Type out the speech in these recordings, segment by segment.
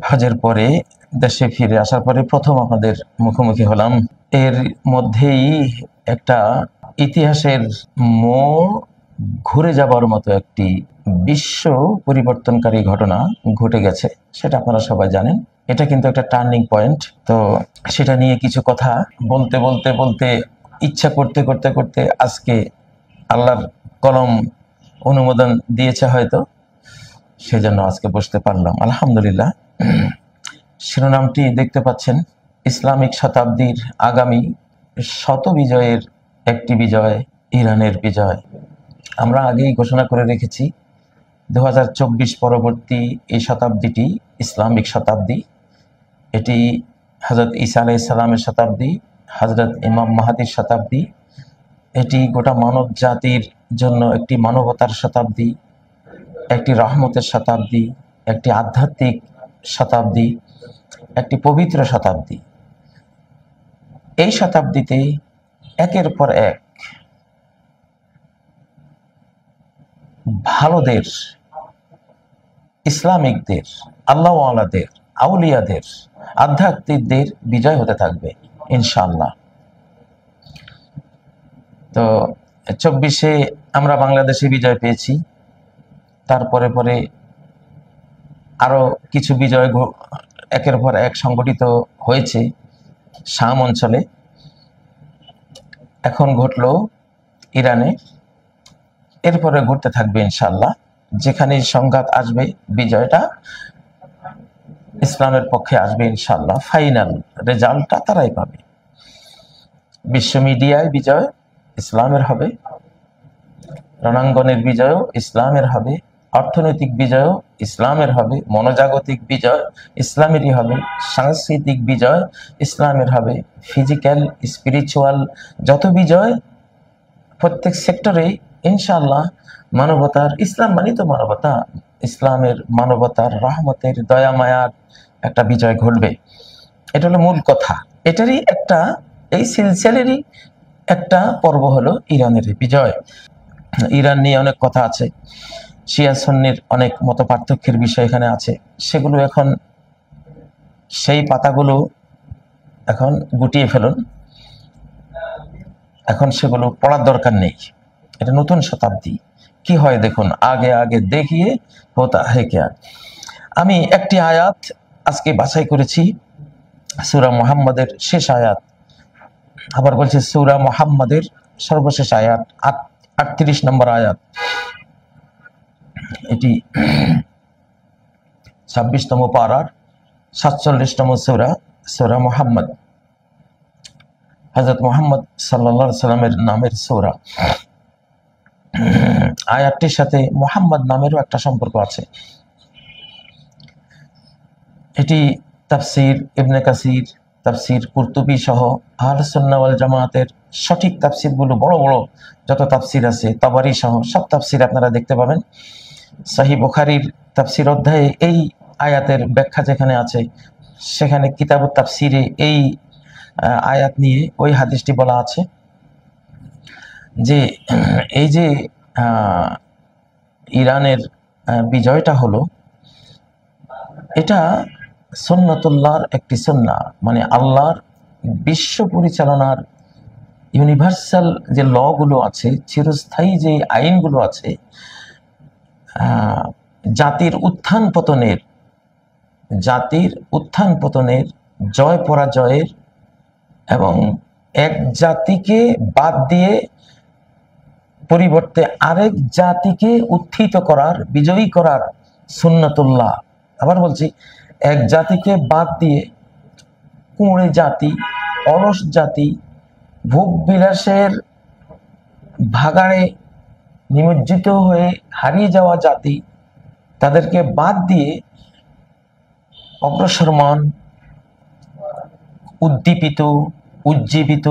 হজের পরে দেশে ফিরে আসার পরে প্রথম আপনাদের মুখোমুখি হলাম। এর মধ্যেই একটা ইতিহাসের মোড় ঘুরে যাবার মতো একটি বিশ্ব পরিবর্তনকারী ঘটনা ঘটে গেছে, সেটা আপনারা সবাই জানেন। এটা কিন্তু একটা টার্নিং পয়েন্ট। তো সেটা নিয়ে কিছু কথা বলতে বলতে বলতে ইচ্ছা করতে করতে করতে আজকে আল্লাহর কলম অনুমোদন দিয়েছে হয়তো, সেজন্য আজকে বসতে পারলাম আলহামদুলিল্লাহ। শিরোনামটি দেখতে পাচ্ছেন, ইসলামিক শতাব্দীর আগামী শত বিজয়ের একটি বিজয়, ইরানের বিজয়। আমরা আগেই ঘোষণা করে রেখেছি 2024 পরবর্তী এই শতাব্দীটি ইসলামিক শতাব্দী। এটি হযরত ঈসা আলাইহিস সালামের শতাব্দী, হযরত ইমাম মাহদীর শতাব্দী। এটি গোটা মানব জাতির জন্য একটি মানবতার শতাব্দী, একটি রহমতের শতাব্দী, একটি আধ্যাত্মিক শতাব্দী, একটি পবিত্র শতাব্দী। এই শতাব্দীতে একের পর এক ভালোদের, ইসলামিকদের, আল্লাহওয়ালাদের, আউলিয়াদের, আধ্যাত্মিকদের বিজয় হতে থাকবে ইনশাআল্লাহ। তো 24-এ আমরা বাংলাদেশে বিজয় পেয়েছি, তারপরে পরে আরো কিছু বিজয় একের পর এক সংগঠিত হয়েছে শাম অঞ্চলে। এখন ঘটলো ইরানে, এরপরে ঘটতে থাকবে ইনশাআল্লাহ। যেখানে সংঘাত আসবে বিজয়টা ইসলামের পক্ষে আসবে ইনশাআল্লাহ। ফাইনাল রেজাল্টটা তারাই পাবে। বিশ্ব মিডিয়ায় বিজয় ইসলামের হবে, রণাঙ্গনের বিজয়ও ইসলামের হবে, অর্থনৈতিক বিজয়ও ইসলামের হবে, মনোজাগতিক বিজয় ইসলামেরই হবে, সাংস্কৃতিক বিজয় ইসলামের হবে, ফিজিক্যাল স্পিরিচুয়াল যত বিজয় প্রত্যেক সেক্টরে ইনশাআল্লাহ মানবতার, ইসলাম মানে তো মানবতা, ইসলামের মানবতার, রহমতের, দয়া মায়ার একটা বিজয় ঘটবে। এটা হলো মূল কথা। এটারই একটা, এই সিলসিলারই একটা পর্ব হলো ইরানের বিজয়। ইরান নিয়ে অনেক কথা আছে, শিয়া সুন্নির অনেক মত পার্থক্যের বিষয় এখানে আছে। সেগুলো এখন, সেই পাতাগুলো এখন গুটিয়ে ফেলুন, এখন সেগুলো পড়ার দরকার নেই। এটা নতুন শতাব্দী, কি হয় দেখুন, আগে আগে দেখিয়ে হোতা হে কিয়া। আমি একটি আয়াত আজকে বাছাই করেছি, সূরা মুহাম্মাদের শেষ আয়াত। আবার বলছে সূরা মুহাম্মাদের সর্বশেষ আয়াত, 38 নম্বর আয়াত। এটি 26তম পারার 47তম সূরা, সূরা মুহাম্মদ, হযরত মুহাম্মদ সাল্লাল্লাহু আলাইহি সাল্লামের নামের সূরা। আয়াতটির সাথে মুহাম্মদ নামেরও একটা সম্পর্ক আছে। এটি তাফসীর ইবনে কাসির, তাফসীর কুরতুবী সহ আহলুস সুন্নাহ ওয়াল জামাতের সঠিক তাফসীরগুলো, বড় বড় যত তাফসীর আছে, তাবারী সহ সব তাফসীর আপনারা দেখতে পাবেন। সহিহ বুখারীর তাফসীর অধ্যায়ে এই আয়াতের ব্যাখ্যা যেখানে আছে, সেখানে কিতাবুত তাফসীরে এই আয়াত নিয়ে ওই হাদিসটি বলা আছে যে এই যে ইরানের বিজয়টা হলো, এটা সুন্নাতুল্লাহর একটি সুন্নাহ, মানে আল্লাহর বিশ্ব পরিচালনার ইউনিভার্সাল যে লগুলো আছে, চিরস্থায়ী যে আইনগুলো আছে, জাতির উত্থান পতনের, জয় পরাজয়ের, এবং এক জাতিকে বাদ দিয়ে পরিবর্তে আরেক জাতিকে উত্থিত করার, বিজয়ী করার সুন্নাতুল্লাহ। আবার বলছি, এক জাতিকে বাদ দিয়ে কুঁড়ে জাতি, অলস জাতি, ভোগ বিলাসের ভাগাড়ে নিমজ্জিত হয়ে হারিয়ে যাওয়া জাতি, তাদেরকে বাদ দিয়ে অগ্রসরমান, উদ্দীপিত, উজ্জীবিত,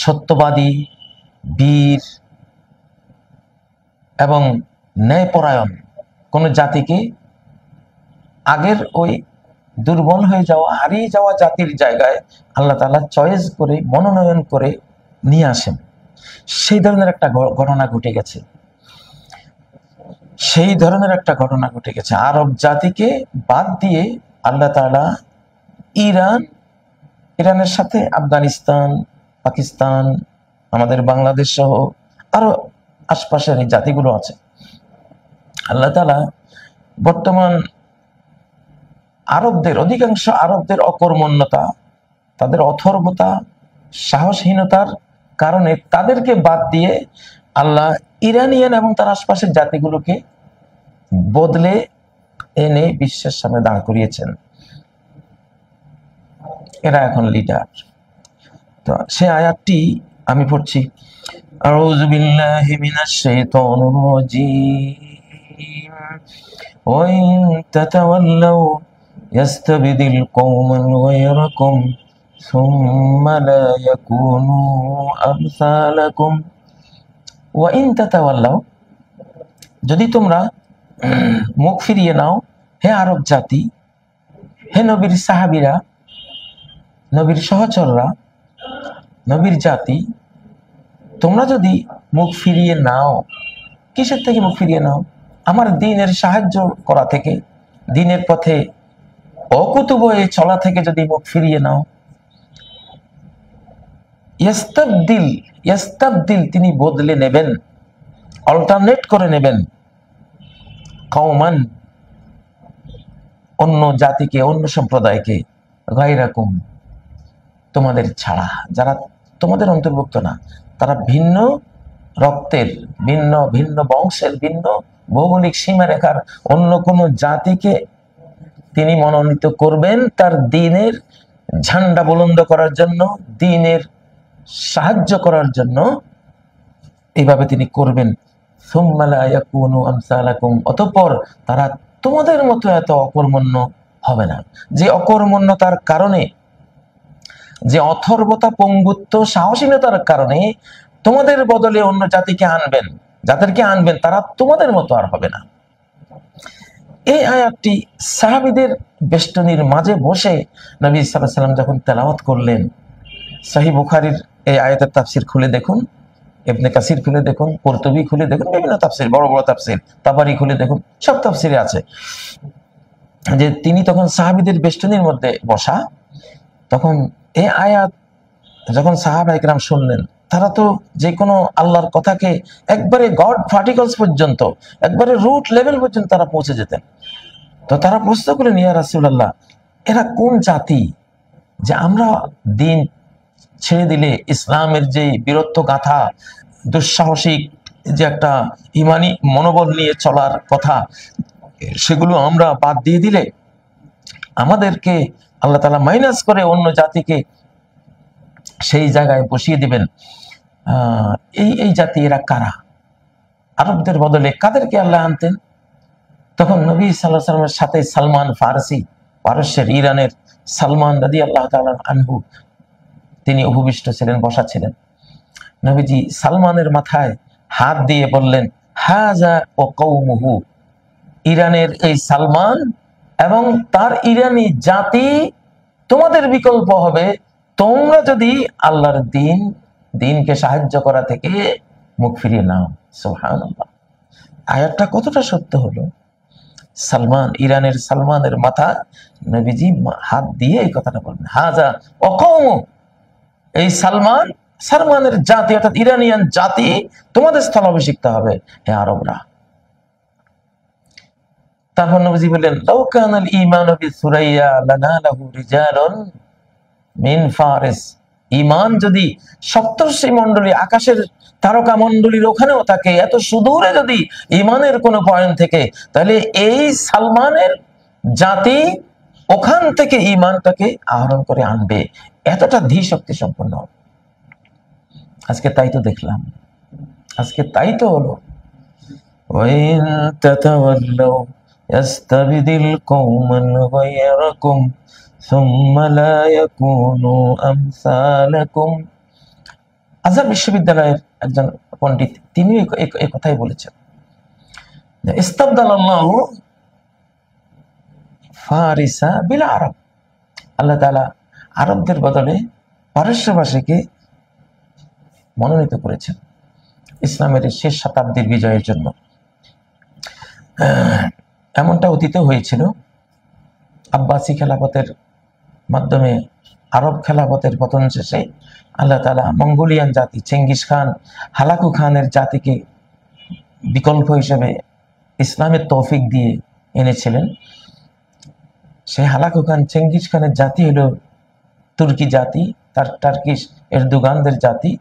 সত্যবাদী, বীর এবং ন্যায়পরায়ণ কোন জাতিকে আগের ওই দুর্বল হয়ে যাওয়া, হারিয়ে যাওয়া জাতির জায়গায় আল্লাহ তাআলা চয়েস করে, মনোনয়ন করে নিয়ে আসেন। সেই ধরনের একটা ঘটনা ঘটে গেছে। সেই ধরনের একটা ঘটনা ঘটে গেছে। আরব জাতিকে বাদ দিয়ে আল্লাহ তাআলা ইরানের সাথে আফগানিস্তান, পাকিস্তান, আমাদের বাংলাদেশ সহ আরো আশপাশের এই জাতিগুলো আছে, আল্লাহ তাআলা বর্তমান অধিকাংশ আরবদের অকর্মণ্যতা, তাদের অথর্বতা, সাহসহীনতার কারণে তাদেরকে বাদ দিয়ে আল্লাহ ইরানিয়ান এবং তার আশপাশের জাতিগুলোকে বদলে এনে বিশ্বের সামনে দাঁড় করিয়েছেন। এরা এখন লিডার। তো সে আয়াতটি আমি পড়ছি, আউযু বিল্লাহি মিনাশ শাইতানির রাজীম, ওয়া ইন তাতাওয়াল্লাউ ইয়াস্তাবদিল কওমান গায়রাকুম সুম্মা লা ইয়াকুনু আমসালাকুম। ওয়া ইন তাতাওয়াল্লাউ, যদি তোমরা মুখ ফিরিয়ে নাও, হে আরব জাতি, হে নবীর সাহাবীরা, নবীর সহচররা, নবীর জাতি, তোমরা যদি মুখ ফিরিয়ে নাও, কিসের থেকে মুখ ফিরিয়ে নাও? আমার দ্বীনের সাহায্য করা থেকে, দ্বীনের পথে অকুতুব হয়ে চলা থেকে যদি মুখ ফিরিয়ে নাও, ইয়াস্তাবদিল, তিনি বদলে নেবেন, অল্টারনেট করে নেবেন, কওমান, অন্য জাতিকে, অন্য সম্প্রদায়কে, গায়রাকুম, তোমাদের ছাড়া, যারা তোমাদের অন্তর্ভুক্ত না, তারা ভিন্ন রক্তের, ভিন্ন ভিন্ন বংশের, ভিন্ন ভৌগোলিক সীমারেখার অন্য কোনো জাতিকে তিনি মনোনীত করবেন তার দ্বীনের ঝান্ডা বুলন্দ করার জন্য, দ্বীনের সাহায্য করার জন্য। এইভাবে তিনি করবেন। সুম্মা লা ইয়াকুনু আমসালাকুম, অতঃপর তারা তোমাদের মতো এত অকর্মণ্য হবে না। যে অকর্মণ্যতার কারণে, যে অথর্বতা, পঙ্গুত্ব, সাহসীনতার কারণে তোমাদের বদলে অন্য জাতিকে আনবেন, যাদেরকে আনবেন তারা তোমাদের মতো আর হবে না। এই আয়াতটি সাহাবীদের বেষ্টনীর মাঝে বসে নবী সাল্লাল্লাহু আলাইহি ওয়াসাল্লাম যখন তেলাওয়াত করলেন, সহিহ বুখারীর এই আয়াতের তাফসীর খুলে দেখুন, ইবনে কাসির খুলে দেখুন, কুরতুবী খুলে দেখুন, বিভিন্ন তাফসীর, বড় বড় তাফসীর, তাবারি খুলে দেখুন, সব তাফসীরে আছে যে তিনি তখন সাহাবীদের বেষ্টনীর মধ্যে বসা। তখন এই আয়াত যখন সাহাবায়ে কেরাম শুনলেন, তারা তো যে কোনো আল্লাহর কথাকে একবারে গড পার্টিকলস পর্যন্ত, একবারে রুট লেভেল পর্যন্ত তারা পৌঁছে যেতেন। তো তারা প্রশ্ন করলেন, ইয়া রাসূলুল্লাহ, এরা কোন জাতি যে আমরা দিন ছেড়ে দিলে, ইসলামের যে বীরত্ব গাথা, দুঃসাহসিক যে একটা ইমানি মনোবল নিয়ে চলার কথা, সেগুলো আমরা বাদ দিয়ে দিলে আমাদেরকে আল্লাহ তাআলা মাইনাস করে অন্য জাতিকে সেই জায়গায় বসিয়ে দিবেন। এই জাতি, এরা কারা? আরবদের বদলে কাদেরকে আল্লাহ আনতেন? তখন নবী সাল্লাল্লাহু আলাইহি ওয়াসাল্লামের সাথে সালমান ফারসি, পারস্যের, ইরানের সালমান রাদিয়াল্লাহু তাআলা আনহু, তিনি উপবিষ্ট ছিলেন, বসা ছিলেন। নবীজি সালমানের মাথায় হাত দিয়ে বললেন, হাযা ওয়া কওমুহু, ইরানের এই সালমান এবং তার ইরানি জাতি তোমাদের বিকল্প হবে, তোমরা যদি আল্লাহর দ্বীনকে সাহায্য করা থেকে মুখ ফিরিয়ে নাও। সুবহানাল্লাহ, আয়াতটা কতটা সত্য হলো। সালমান, ইরানের সালমানের মাথা নবীজি হাত দিয়ে এই কথাটা বললেন, হাযা ওয়া কওমু, এই সালমানের জাতি অর্থাৎ ইরানিয়ান জাতি তোমাদের স্থলাভিষিক্ত হবে, হে আরবরা। তারপর নবীজি বললেন, লাউ কানাল ঈমানু বিসুরাইয়া লানালাহু রিজালুন মিন ফারিস, ঈমান যদি সপ্তর্ষি মণ্ডলী, আকাশের তারকা মণ্ডলীর ওখানেও থাকে, এত সুদূরে যদি ঈমানের কোনো পয়েন্ট থেকে, তাহলে এই সালমানের জাতি ওখান থেকে ঈমানটাকে আহরণ করে আনবে, এতটা ধী শক্তি সম্পন্ন। আজকে তাই তো দেখলাম, আজকে তাই তো হলো। ওয়াইন তাতাওয়াল্লাউ ইয়াস্তাবদিল কওমান গায়রাকুম সুম্মা লা ইয়াকুনু আমসালাকুম। আজহার বিশ্ববিদ্যালয়ের একজন পণ্ডিত, তিনি এই কথাই বলেছেন, ইস্তাবদালাল্লাহু ফারিসা বিল আরব, আল্লাহ তাআলা আরবদের বদলে পারস্যবাসীকে মনোনীত করেছেন ইসলামের শেষ শতাব্দীর বিজয়ের জন্য। এমনটা অতীতে হয়েছিল। আব্বাসি খেলাফতের মাধ্যমে আরব খেলাফতের পতন শেষে আল্লাহ তাআলা মঙ্গোলিয়ান জাতি চেঙ্গিস খান, হালাকু খানের জাতিকে বিকল্প হিসেবে ইসলামের তৌফিক দিয়ে এনেছিলেন। সেই হালাকু খান চেঙ্গিস খানের জাতি হলো তুর্কি জাতি, তার টার্কিশ এরদোগানদের জাতি।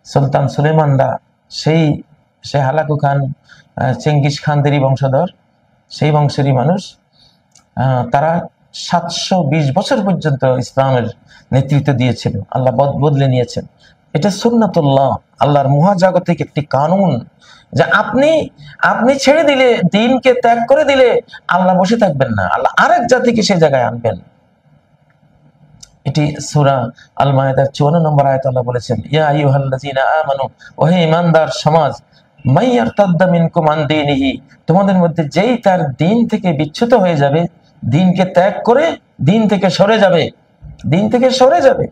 সুলতান সুলেমানরা সেই হালাকু খান চেঙ্গিস খানদেরই বংশধর, সেই বংশেরই মানুষ। তারা 720 বছর পর্যন্ত ইসলামের নেতৃত্ব দিয়েছিল, আল্লাহ বদলে নিয়েছেন। এটা সুন্নাতুল্লাহ, আল্লাহর মহাজাগতিক একটি কানুন, যে আপনি ছেড়ে দিলে, দ্বীনকে ত্যাগ করে দিলে আল্লাহ বসে থাকবেন না, আল্লাহ আরেক জাতিকে সে জায়গায় আনবেন। এটি সূরা আল মায়েদার 54 নম্বর আয়াত আল্লাহ বলেছেন, ইয়া আইয়ুহাল্লাযীনা আমানু, ওহে ঈমানদার সমাজ, মান ইয়ারতাদ্দা মিনকুম আন দীনিহি, তোমাদের মধ্যে যেই তার দ্বীন থেকে বিচ্যুত হয়ে যাবে, দ্বীনকে ত্যাগ করে দ্বীন থেকে সরে যাবে।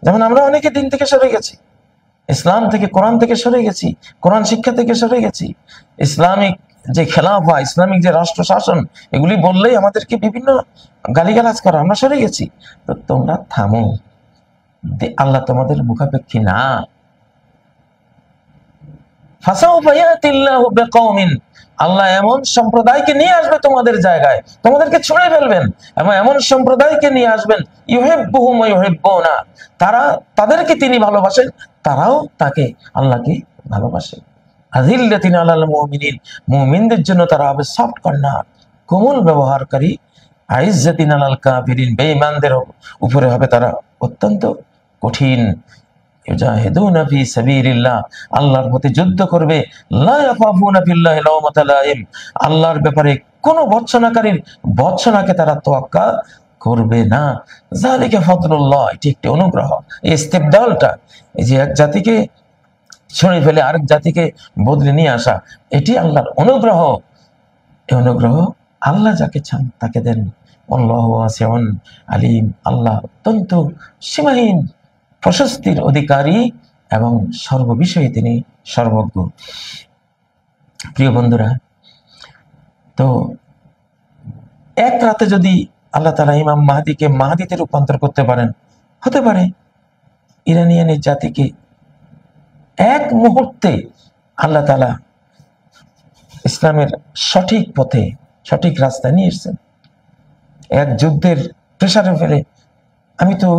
যেমন আমরা অনেকে দ্বীন থেকে সরে গেছি, ইসলাম থেকে, কোরআন থেকে সরে গেছি, কোরআন শিক্ষা থেকে সরে গেছি। ইসলামিক যে খেলাফা, ইসলামিক যে রাষ্ট্র শাসন, এগুলি বললেই আমাদেরকে বিভিন্ন গালিগালাজ করা, আমরা সরে গেছি। তো তোমরা থামো, আল্লাহ তোমাদের মুখাপেক্ষী না। ফাসাউফা ইয়াতিল্লাহু বিকওমিন, আল্লাহ এমন সম্প্রদায়কে নিয়ে আসবে তোমাদের জায়গায়, তোমাদেরকে ছুঁড়ে ফেলবেন, এবং এমন সম্প্রদায়কে নিয়ে আসবেন ইউহিব্বুহুম ওয়া ইউহিব্বুনা, তাদেরকে তিনি ভালোবাসেন, তারাও তাকে, আল্লাহকে ভালোবাসে। আযিল্লাতিন আলাল মুমিনিন, মুমিনদের জন্য তারা হবে সফট কর্নার, কোমল ব্যবহারকারী। আইজ্জাতিন আলাল কাফিরিন, বেঈমানদের উপরে হবে তারা অত্যন্ত কঠিন। ইউজাহিদুনা ফি সাবিলিল্লাহ, আল্লাহর পথে যুদ্ধ করবে। লা ইয়াখাফুনা ফিল্লাহি লাওমাতা লাইম, আল্লাহর ব্যাপারে কোন ভৎসনাকে তারা তোয়াক্কা করবে না। যালিকা ফাদলুল্লাহ, এটি একটি অনুগ্রহ। এই ইস্তিবদালটা, এই যে এক জাতিকে ছড়ে ফেলে আরেক জাতিকে বদলে নিয়ে আসা, এটি আল্লাহর অনুগ্রহ। এই অনুগ্রহ আল্লাহ যাকে চান তাকে দেন। আল্লাহু ওয়াসিউন আলিম, আল্লাহ অত্যন্ত সীমাহীন প্রশস্তির অধিকারী এবং সর্ববিষয়ে তিনি সর্বজ্ঞ। প্রিয় বন্ধুরা, তো এক রাতে যদি আল্লাহ তাআলা ইমাম মাহদিকে মাহদিতে রূপান্তর করতে পারেন, হতে পারে ইরানিয়ানের জাতিকে এক মুহূর্তে আল্লাহ তাআলা ইসলামের সঠিক পথে, সঠিক রাস্তায় নিয়ে এসেছেন। এক যুদ্ধের প্রেসারে ফেলে, আমি তো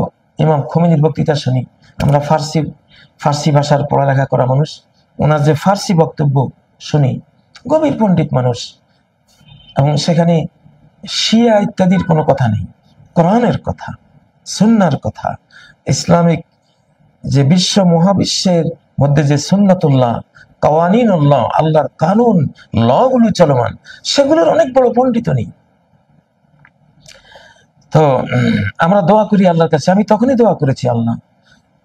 ইমাম খোমেনির বক্তৃতা শুনি, আমরা ফার্সি ভাষার পড়ালেখা করা মানুষ, ওনার যে ফার্সি বক্তব্য শুনি, গভীর পণ্ডিত মানুষ, এবং সেখানে শিয়া ইত্যাদির কোনো কথা নেই, কোরআনের কথা, সুন্নাহর কথা, ইসলামিক যে বিশ্ব মহাবিশ্বের মধ্যে যে সুন্নাতুল্লাহ, কাওয়ানিনুল্লাহ, আল্লাহর কানুন, লগুলো চলমান, সেগুলোর অনেক বড় পণ্ডিত নেই। তো আমরা দোয়া করি আল্লাহর কাছে, আমি তখনই দোয়া করেছি আল্লাহ,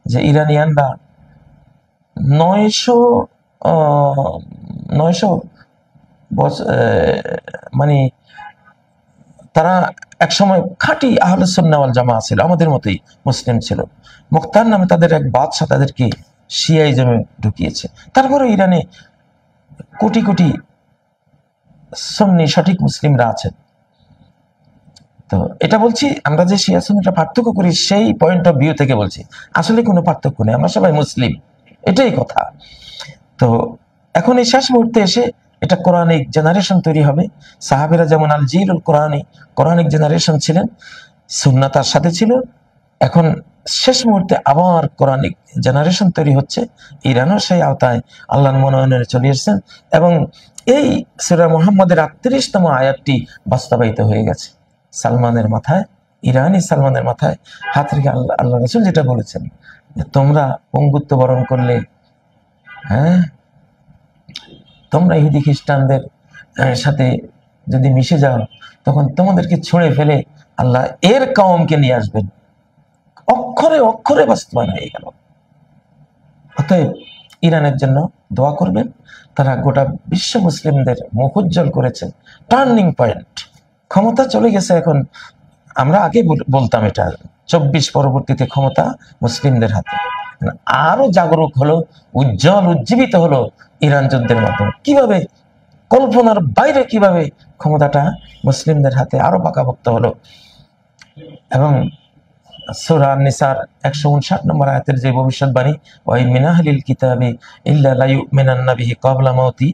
যে ইরানিয়ানরা 900 মানে তারা একসময় খাঁটি আহলুস সুন্নাহ ওয়াল জামাআহ ছিল, আমাদের মতোই মুসলিম ছিল। মুখতার নামে তাদের এক বাদশা তাদেরকে শিয়াইজমে ঢুকিয়েছে। তারপরে ইরানে কোটি কোটি সুন্নি সঠিক মুসলিমরা আছেন। তো এটা বলছি, আমরা যে শিয়া সুন্নিটা পার্থক্য করি সেই পয়েন্ট অফ ভিউ থেকে বলছি, আসলে কোনো পার্থক্য নেই, আমরা সবাই মুসলিম, এটাই কথা। তো এখন এই শেষ মুহূর্তে এসে এটা কোরআনিক জেনারেশন তৈরি হবে। সাহাবীরা যেমন আল জিলুল কোরআনিক জেনারেশন ছিলেন, সুন্নাহ তার সাথে ছিল, এখন শেষ মুহূর্তে আবার কোরআনিক জেনারেশন তৈরি হচ্ছে। ইরানও সেই আওতায় আল্লাহর মনোনয়নে চলে এসেছেন, এবং এই সূরা মুহাম্মদের 38তম আয়াতটি বাস্তবায়িত হয়ে গেছে। সালমানের মাথায়, ইরানি সালমানের মাথায় হাত রেখে আল্লাহ রাসূল যেটা বলেছেন, যে তোমরা পঙ্গুত্ব বরণ করলে, হ্যাঁ, তোমরা ইহুদি খ্রিস্টানদের সাথে যদি মিশে যাও, তখন তোমাদেরকে ছুঁড়ে ফেলে আল্লাহ এর কওমকে নিয়ে আসবেন। অক্ষরে অক্ষরে বাস্তবায়ন হয়ে গেল। অতএব ইরানের জন্য দোয়া করবেন, তারা গোটা বিশ্ব মুসলিমদের মুখ উজ্জ্বল করেছে, টার্নিং পয়েন্ট, ক্ষমতা চলে গেছে। এখন আমরা আগে বলতাম এটা 24 পরবর্তীতে ক্ষমতা মুসলিমদের হাতে, আরো জাগরুক হলো, উজ্জ্বল উজ্জীবিত হলো ইরান যুদ্ধের মাধ্যমে। কিভাবে কল্পনার বাইরে কিভাবে ক্ষমতাটা মুসলিমদের হাতে আরো পাকাপোক্ত হলো। এবং সূরা নিসার 159 নম্বর আয়াতের যে ভবিষ্যৎবাণী, ওয়াই মিন আহলিল কিতাবি ইল্লা লা ইউমিনান্না বিহি ক্বাবলা মাউতি,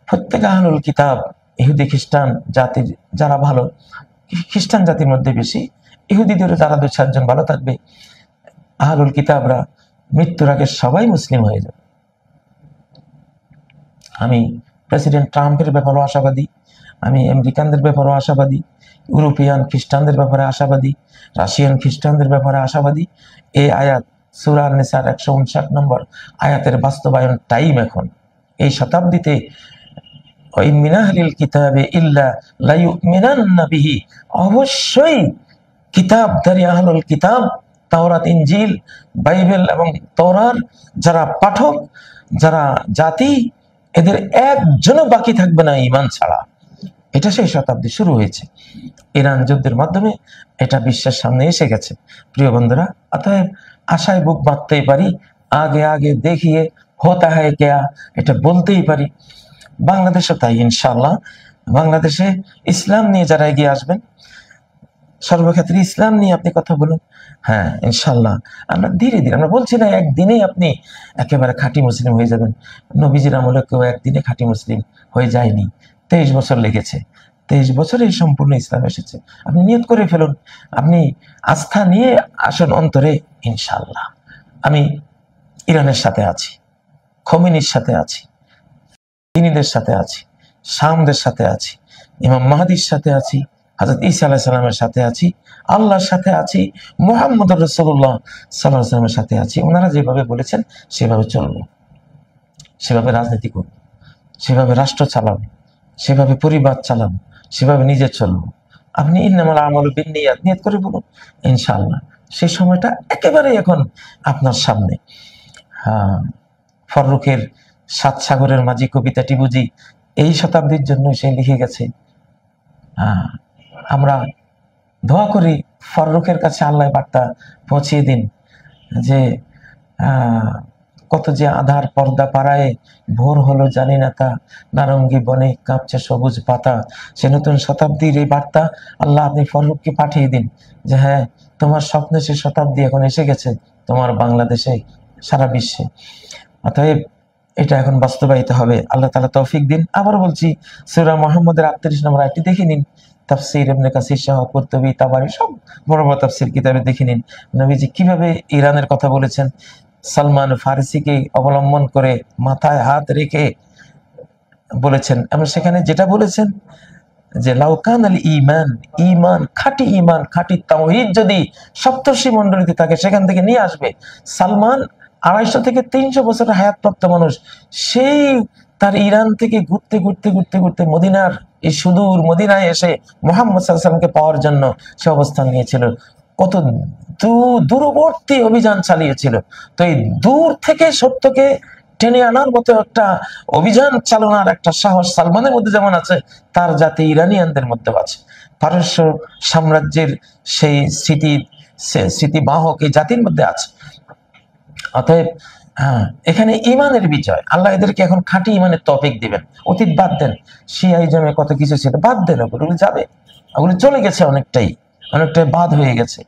প্রত্যেক আহলুল কিতাব ইহুদি খ্রিস্টান জাতির যারা ভালো, খ্রিস্টান জাতির মধ্যে বেশি, ইহুদিদেরও যারা 2-4 জন ভালো থাকবে, আহলুল কিতাবরা মৃত্যুর আগে সবাই মুসলিম হয়ে যাবে। আমি প্রেসিডেন্ট ট্রাম্পের ব্যাপারেও আশাবাদী, আমি আমেরিকানদের ব্যাপারেও আশাবাদী, ইউরোপিয়ান খ্রিস্টানদের ব্যাপারে আশাবাদী, রাশিয়ান খ্রিস্টানদের ব্যাপারে আশাবাদী। এই আয়াত সূরা নিসার 159 নম্বর আয়াতের বাস্তবায়ন টাইম এখন এই শতাব্দীতে, ওয়াই মিন আহলিল কিতাবি ইল্লা লা ইউমিনান্না বিহি, অবশ্যই কিতাবধারী আহলুল কিতাব, তাওরাত, ইনজিল, বাইবেল এবং তওরার যারা পাঠক, যারা জাতি, এদের একজনও বাকি থাকবে না ঈমান ছাড়া। এটা সেই শতাব্দী শুরু হয়েছে ইরান যুদ্ধের মাধ্যমে, এটা বিশ্বের সামনে এসে গেছে প্রিয় বন্ধুরা। অতএব আশায় বুক বাঁধতেই পারি, আগে আগে দেখিয়ে হতা হ্যায় কেয়া, এটা বলতেই পারি। বাংলাদেশে তাই ইনশাআল্লাহ। বাংলাদেশে ইসলাম নিয়ে যারা এগিয়ে আসবেন, সর্বক্ষেত্রে ইসলাম নিয়ে আপনি কথা বলুন, হ্যাঁ ইনশাআল্লাহ আমরা ধীরে ধীরে, আমরা বলছি না একদিনেই আপনি একেবারে খাঁটি মুসলিম হয়ে যাবেন। নবীজির আমলে কেউ একদিনে খাঁটি মুসলিম হয়ে যায়নি, 23 বছর লেগেছে। 23 বছরে সম্পূর্ণ ইসলাম এসেছে। আপনি নিয়ত করে ফেলুন, আপনি আস্থা নিয়ে আসুন অন্তরে, ইনশাআল্লাহ। আমি ইরানের সাথে আছি, খোমেনির সাথে আছি, তিনিদের সাথে আছি, শামদের সাথে আছি, ইমাম মাহদির সাথে আছি, হযরত ঈসা আলাইহিস সালামের সাথে আছি, আল্লাহর সাথে আছি, মুহাম্মদুর রাসূলুল্লাহ সাল্লাল্লাহু আলাইহি ওয়াসাল্লামের সাথে আছি। ওনারা যেভাবে বলেছেন সেভাবে চলবো, সেভাবে রাজনীতি করব, সেভাবে রাষ্ট্র চালাবো, সেভাবে পরিবার চালাবো, সেভাবে নিজে চলবো। আপনি ইন্নামাল আমালু বিন্নিয়াত নিয়ত করে বলুন, ইনশাআল্লাহ সেই সময়টা একেবারে এখন আপনার সামনে। হ্যাঁ, ফররুখের 7 সাগরের মাঝি কবিতাটি বুঝি এই শতাব্দীর জন্য সে লিখে গেছে। আমরা দোয়া করি ফররুখের কাছে আল্লাহ বার্তা পৌঁছিয়ে দিন যে কত যে আধার পর্দা পাড়ায় ভোর হলো জানি না তা, নারঙ্গী বনে কাঁপছে সবুজ পাতা। সে নতুন শতাব্দীর এই বার্তা আল্লাহ আপনি ফররুখকে পাঠিয়ে দিন যে হ্যাঁ, তোমার স্বপ্নে সে শতাব্দী এখন এসে গেছে, তোমার বাংলাদেশে, সারা বিশ্বে। অতএব এটা এখন বাস্তবায়িত হবে, আল্লাহ তাআলা তৌফিক দিন। আবার বলছি, সূরা মুহাম্মদের 38 নম্বর আয়াতটি দেখে নিন, তাফসীর ইবনে কাসির সহ কুরতুবী, তাবারি সব বড় বড় তাফসীর কিতাবে দেখে নিন নবীজি কিভাবে ইরানের কথা বলেছেন। সালমান ফারসিকে অবলম্বন করে মাথায় হাত রেখে বলেছেন, এবং সেখানে যেটা বলেছেন যে লাউকান আল ঈমান, ঈমান, খাঁটি ঈমান, খাঁটি তাওহীদ যদি সপ্তর্ষি মণ্ডলীতে থাকে সেখান থেকে নিয়ে আসবে। সালমান 250 থেকে 300 বছরের হায়াতপ্রাপ্ত মানুষ, সেই তার ইরান থেকে ঘুরতে ঘুরতে ঘুরতে ঘুরতে মদিনার এই সুদূর মদিনায় এসে মুহাম্মদ সাল্লাল্লাহু আলাইহি ওয়াসাল্লামকে পাওয়ার জন্য সে অবস্থান নিয়েছিল। কত দূরবর্তী অভিযান চালিয়েছিল। তো এই দূর থেকে সত্যকে টেনে আনার মতো একটা অভিযান চালানোর একটা সাহস সালমানের মধ্যে যেমন আছে, তার জাতি ইরানিয়ানদের মধ্যে আছে। পারস্য সাম্রাজ্যের সেই স্মৃতিবাহক এই জাতির মধ্যে আছে। অতএব এখানে ইমানের বিজয়, আল্লাহ এদেরকে এখন খাঁটি ইমানের তৌফিক দিবেন। অতীত বাদ দেন, শিয়াইজমে কত কিছু ছিল বাদ দেন, ওগুলো যাবে, ওগুলো চলে গেছে, অনেকটাই বাদ হয়ে গেছে।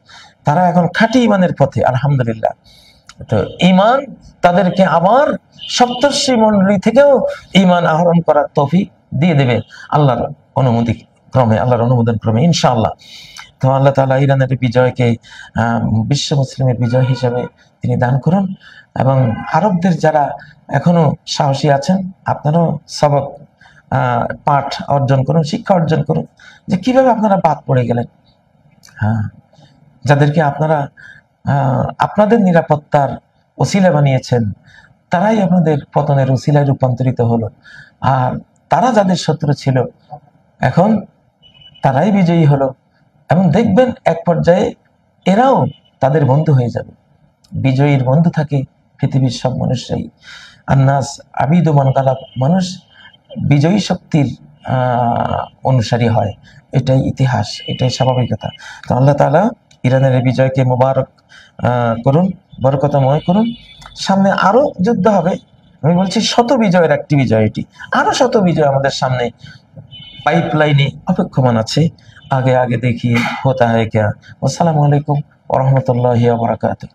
তারা এখন খাঁটি ইমানের পথে, আলহামদুলিল্লাহ। তো ইমান তাদেরকে আবার সপ্তর্ষি মণ্ডলী থেকেও ইমান আহরণ করার তৌফিক দিয়ে দেবে আল্লাহর অনুমতি ক্রমে, আল্লাহর অনুমোদন ক্রমে, ইনশাআল্লাহ। তো আল্লাহ তাআলা ইরানের বিজয়কে বিশ্ব মুসলিমের বিজয় হিসেবে তিনি দান করুন। এবং আরবদের যারা এখনো সাহসী আছেন, আপনারাও সবক পাঠ অর্জন করুন, শিক্ষা অর্জন করুন যে কিভাবে আপনারা বাদ পড়ে গেলেন। হ্যাঁ, যাদেরকে আপনারা আপনাদের নিরাপত্তার ওসিলা বানিয়েছেন, তারাই আপনাদের পতনের ওসিলায় রূপান্তরিত হলো। আর তারা যাদের শত্রু ছিল এখন তারাই বিজয়ী হলো। এবং দেখবেন এক পর্যায়ে এরাও তাদের বন্ধু হয়ে যাবে। বিজয়ীর বন্ধু থাকে পৃথিবীর সব মানুষরাই। আন্নাস আবিদু মান গালাব, মানুষ বিজয়ী শক্তির অনুসারী হয়, এটাই ইতিহাস, এটাই স্বাভাবিকতা। তো আল্লাহ তাআলা ইরানের বিজয়কে মোবারক করুন, বরকতময় করুন। সামনে আরো যুদ্ধ হবে, আমি বলছি শত বিজয়ের একটি বিজয় এটি, আরো শত বিজয় আমাদের সামনে পাইপলাইনে অপেক্ষমান আছে। আগে আগে দেখি হোতা হ্যায় ক্যা। আসসালামু আলাইকুম ওয়া রাহমাতুল্লাহি ওয়া বারাকাতুহু।